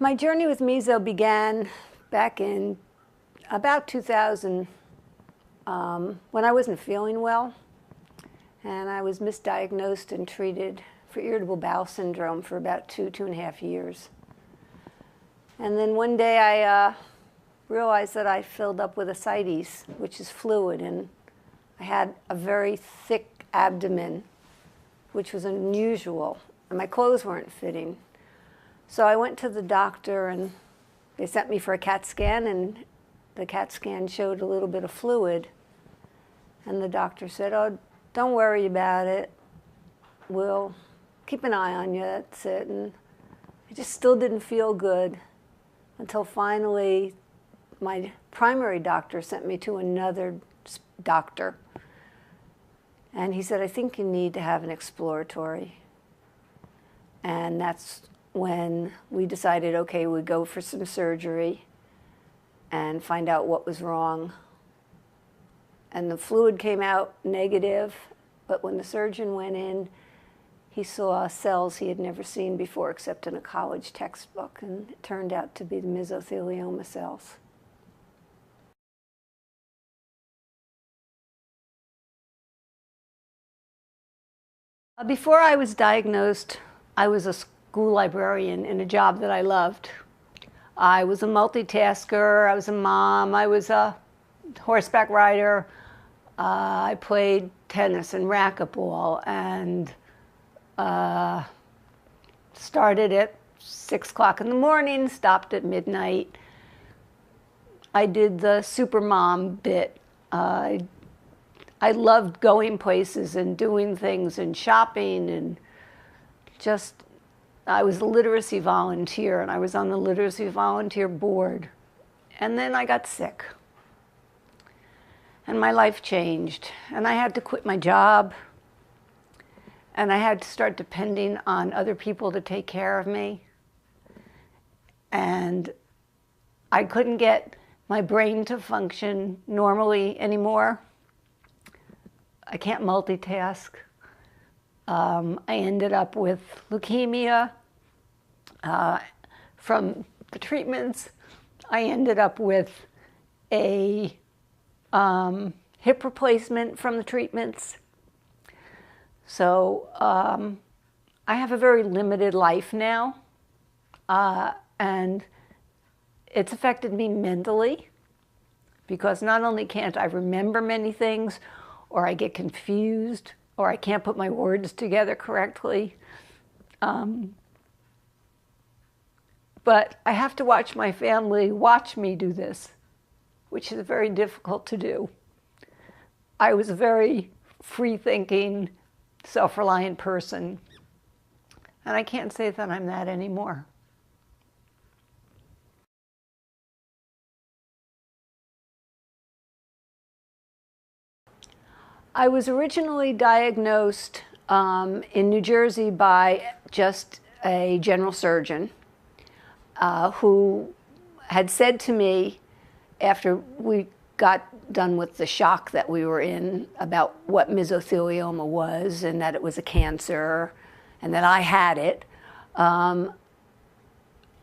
My journey with meso began back in about 2000 when I wasn't feeling well, and I was misdiagnosed and treated for irritable bowel syndrome for about 2.5 years. And then one day I realized that I filled up with ascites, which is fluid, and I had a very thick abdomen, which was unusual, and my clothes weren't fitting. So I went to the doctor, and they sent me for a CAT scan, and the CAT scan showed a little bit of fluid. And the doctor said, "Oh, don't worry about it. We'll keep an eye on you, that's it." And I just still didn't feel good until finally my primary doctor sent me to another doctor. And he said, "I think you need to have an exploratory." And that's when we decided, okay, we'd go for some surgery and find out what was wrong. And the fluid came out negative, but when the surgeon went in, he saw cells he had never seen before except in a college textbook, and it turned out to be the mesothelioma cells. Before I was diagnosed, I was a school librarian in a job that I loved. I was a multitasker, I was a mom, I was a horseback rider, I played tennis and racquetball, and started at 6 o'clock in the morning, stopped at midnight. I did the super mom bit. I loved going places and doing things and shopping, and just, I was a literacy volunteer, and I was on the literacy volunteer board. And then I got sick, and my life changed, and I had to quit my job, and I had to start depending on other people to take care of me. And I couldn't get my brain to function normally anymore. I can't multitask. I ended up with leukemia from the treatments. I ended up with a hip replacement from the treatments. So I have a very limited life now, and it's affected me mentally, because not only can't I remember many things, or I get confused, or I can't put my words together correctly. But I have to watch my family watch me do this, which is very difficult to do. I was a very free-thinking, self-reliant person, and I can't say that I'm that anymore. I was originally diagnosed in New Jersey by just a general surgeon who had said to me, after we got done with the shock that we were in about what mesothelioma was and that it was a cancer and that I had it,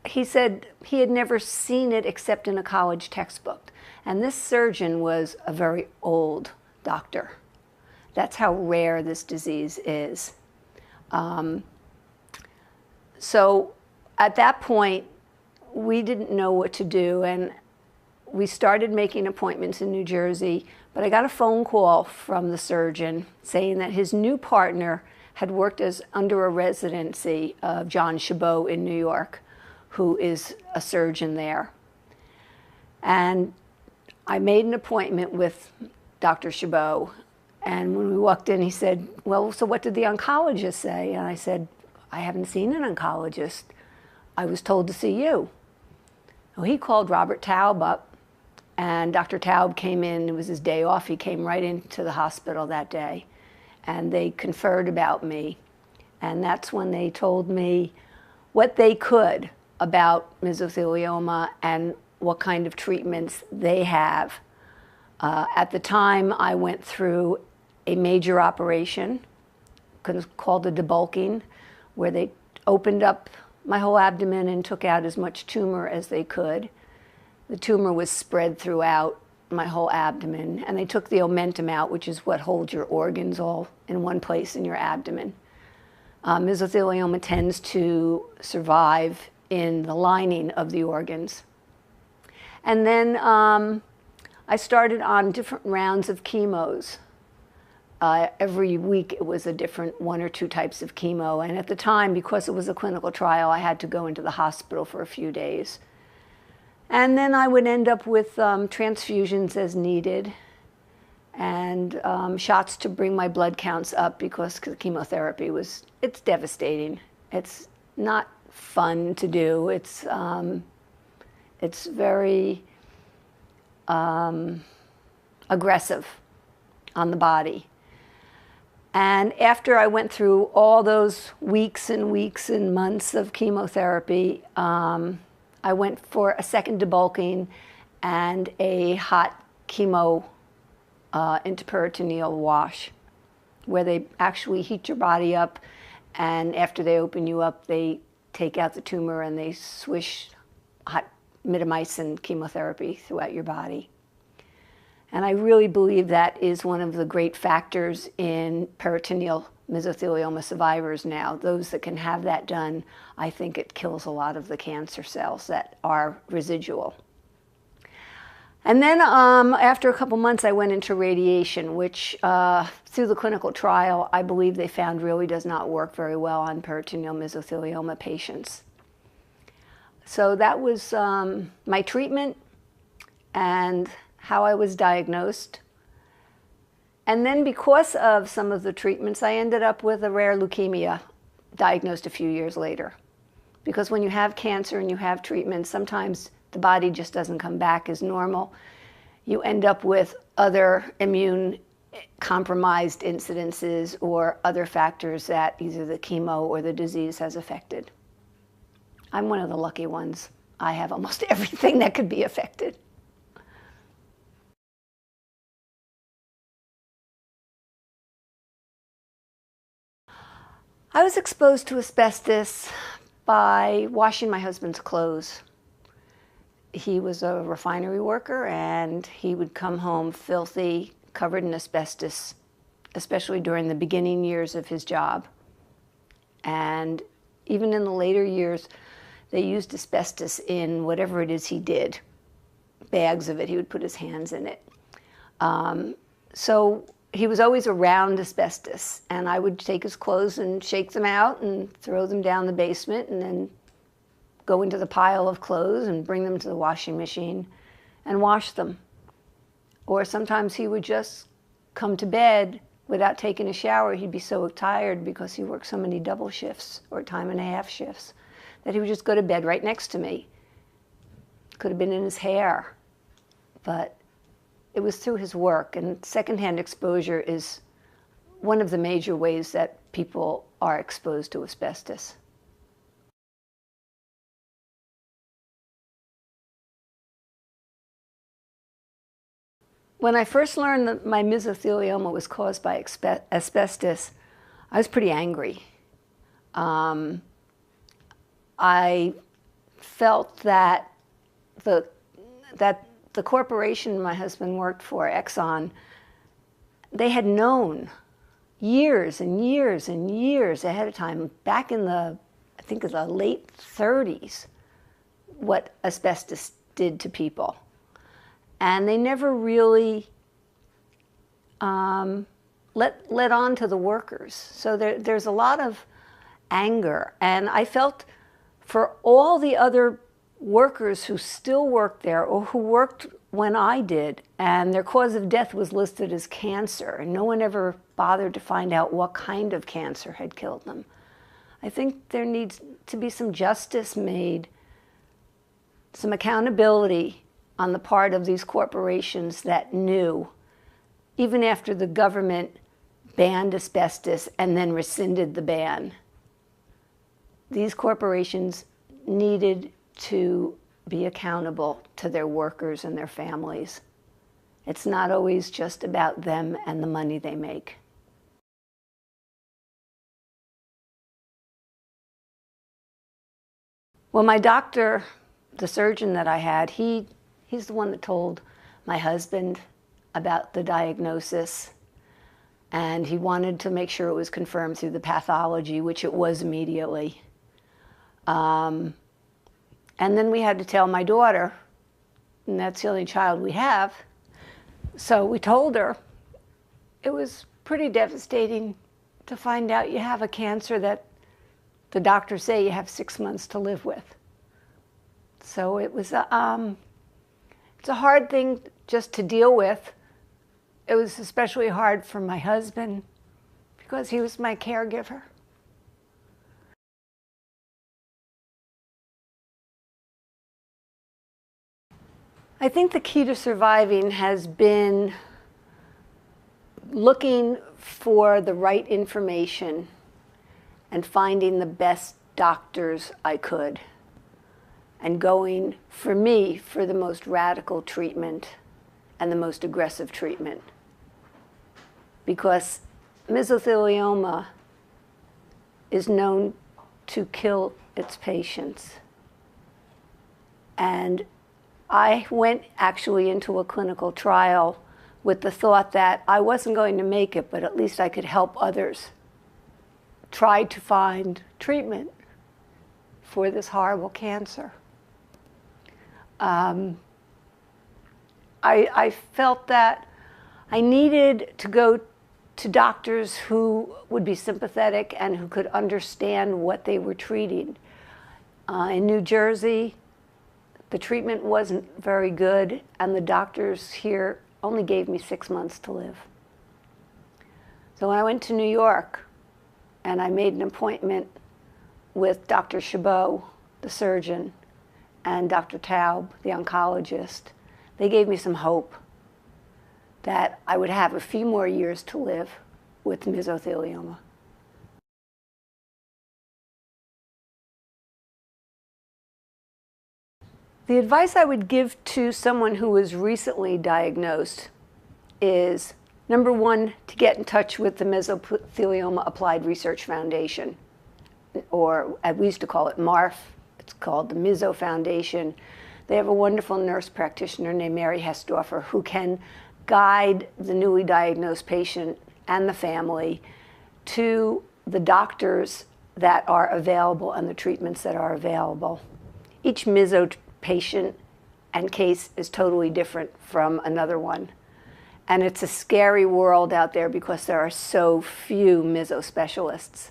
he said he had never seen it except in a college textbook. And this surgeon was a very old doctor. That's how rare this disease is. So at that point, we didn't know what to do, and we started making appointments in New Jersey, but I got a phone call from the surgeon saying that his new partner had worked as under a residency of John Chabot in New York, who is a surgeon there. And I made an appointment with Dr. Chabot. And when we walked in, he said, "Well, so what did the oncologist say?" And I said, "I haven't seen an oncologist. I was told to see you." Well, he called Robert Taub up, and Dr. Taub came in. It was his day off. He came right into the hospital that day, and they conferred about me. And that's when they told me what they could about mesothelioma and what kind of treatments they have. At the time, I went through a major operation called a debulking, where they opened up my whole abdomen and took out as much tumor as they could. The tumor was spread throughout my whole abdomen, and they took the omentum out, which is what holds your organs all in one place in your abdomen. Mesothelioma tends to survive in the lining of the organs. And then I started on different rounds of chemos. Every week it was a different 1 or 2 types of chemo, and at the time, because it was a clinical trial, I had to go into the hospital for a few days. And then I would end up with transfusions as needed, and shots to bring my blood counts up, because the chemotherapy it's devastating. It's not fun to do. It's very aggressive on the body. And after I went through all those weeks and weeks and months of chemotherapy, I went for a second debulking and a hot chemo interperitoneal wash, where they actually heat your body up, and after they open you up, they take out the tumor and they swish hot mitomycin chemotherapy throughout your body. And I really believe that is one of the great factors in peritoneal mesothelioma survivors now. Those that can have that done, I think it kills a lot of the cancer cells that are residual. And then after a couple months, I went into radiation, which through the clinical trial, I believe they found really does not work very well on peritoneal mesothelioma patients. So that was my treatment and how I was diagnosed. And then because of some of the treatments, I ended up with a rare leukemia, diagnosed a few years later. Because when you have cancer and you have treatment, sometimes the body just doesn't come back as normal. You end up with other immune compromised incidences or other factors that either the chemo or the disease has affected. I'm one of the lucky ones. I have almost everything that could be affected. I was exposed to asbestos by washing my husband's clothes. He was a refinery worker, and he would come home filthy, covered in asbestos, especially during the beginning years of his job. And even in the later years, they used asbestos in whatever it is he did. Bags of it, he would put his hands in it. So he was always around asbestos, and I would take his clothes and shake them out and throw them down the basement, and then go into the pile of clothes and bring them to the washing machine and wash them. Or sometimes he would just come to bed without taking a shower. He'd be so tired because he worked so many double shifts or time and a half shifts that he would just go to bed right next to me. Could have been in his hair, but it was through his work. And secondhand exposure is one of the major ways that people are exposed to asbestos. When I first learned that my mesothelioma was caused by asbestos, I was pretty angry. I felt that the corporation my husband worked for, Exxon, they had known years and years and years ahead of time, back in I think the late 30s, what asbestos did to people. And they never really let on to the workers. So there's a lot of anger. And I felt for all the other workers who still worked there or who worked when I did, and their cause of death was listed as cancer, and no one ever bothered to find out what kind of cancer had killed them. I think there needs to be some justice made, some accountability on the part of these corporations that knew, even after the government banned asbestos and then rescinded the ban. These corporations needed to be accountable to their workers and their families. It's not always just about them and the money they make. Well, my doctor, the surgeon that I had, he's the one that told my husband about the diagnosis, and he wanted to make sure it was confirmed through the pathology, which it was immediately. And then we had to tell my daughter, and that's the only child we have. So we told her. It was pretty devastating to find out you have a cancer that the doctors say you have 6 months to live with. So it was it's a hard thing just to deal with. It was especially hard for my husband because he was my caregiver. I think the key to surviving has been looking for the right information and finding the best doctors I could, and going, for me, for the most radical treatment and the most aggressive treatment. Because mesothelioma is known to kill its patients. And I went actually into a clinical trial with the thought that I wasn't going to make it, but at least I could help others try to find treatment for this horrible cancer. I felt that I needed to go to doctors who would be sympathetic and who could understand what they were treating. In New Jersey, the treatment wasn't very good, and the doctors here only gave me 6 months to live. So when I went to New York and I made an appointment with Dr. Chabot, the surgeon, and Dr. Taub, the oncologist, they gave me some hope that I would have a few more years to live with mesothelioma. The advice I would give to someone who was recently diagnosed is, number one, to get in touch with the Mesothelioma Applied Research Foundation, or we used to call it MARF. It's called the Meso Foundation. They have a wonderful nurse practitioner named Mary Hesdorfer who can guide the newly diagnosed patient and the family to the doctors that are available and the treatments that are available. Each meso patient and case is totally different from another one. And it's a scary world out there because there are so few meso specialists.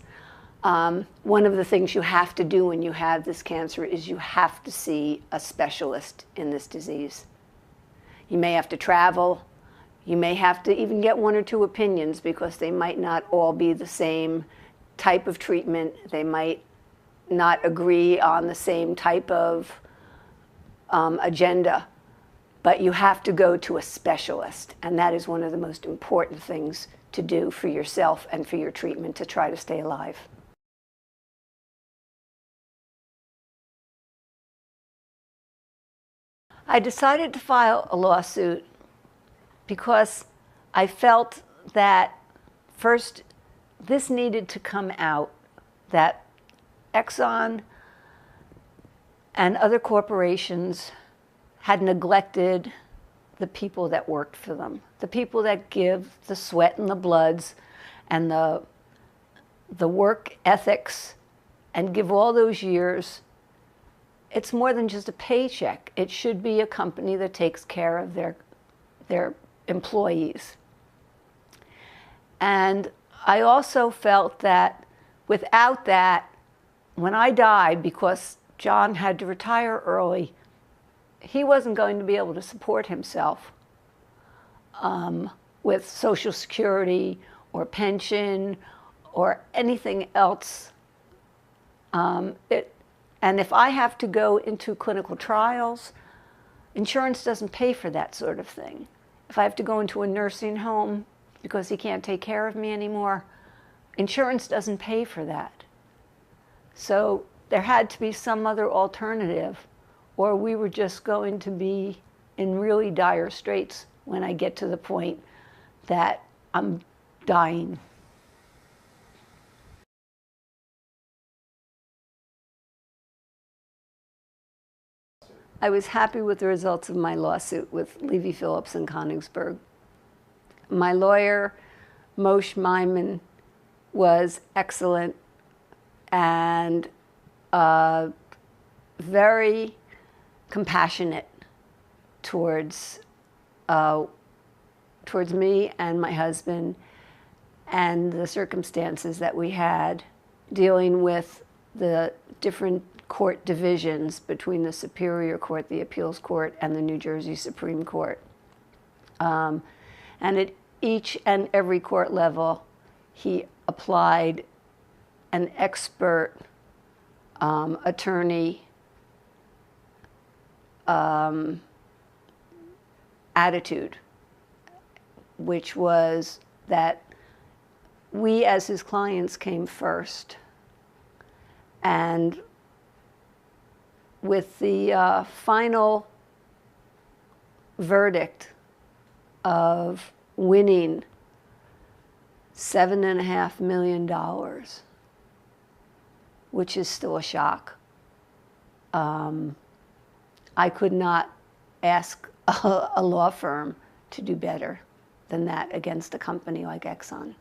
One of the things you have to do when you have this cancer is you have to see a specialist in this disease. You may have to travel. You may have to even get one or two opinions because they might not all be the same type of treatment. They might not agree on the same type of agenda, but you have to go to a specialist, and that is one of the most important things to do for yourself and for your treatment to try to stay alive. I decided to file a lawsuit because I felt that, first, this needed to come out, that Exxon and other corporations had neglected the people that worked for them, the people that give the sweat and the bloods and the work ethics and give all those years. It's more than just a paycheck. It should be a company that takes care of their employees. And I also felt that without that, when I died, because John had to retire early, he wasn't going to be able to support himself with Social Security or pension or anything else. And if I have to go into clinical trials, insurance doesn't pay for that sort of thing. If I have to go into a nursing home because he can't take care of me anymore, insurance doesn't pay for that. So there had to be some other alternative, or we were just going to be in really dire straits when I get to the point that I'm dying. I was happy with the results of my lawsuit with Levy Konigsberg. My lawyer, Moshe Maiman, was excellent and very compassionate towards me and my husband and the circumstances that we had dealing with the different court divisions between the Superior Court, the Appeals Court, and the New Jersey Supreme Court. And at each and every court level, he applied an expert attorney attitude, which was that we as his clients came first. And with the final verdict of winning $7.5 million, which is still a shock, I could not ask a law firm to do better than that against a company like Exxon.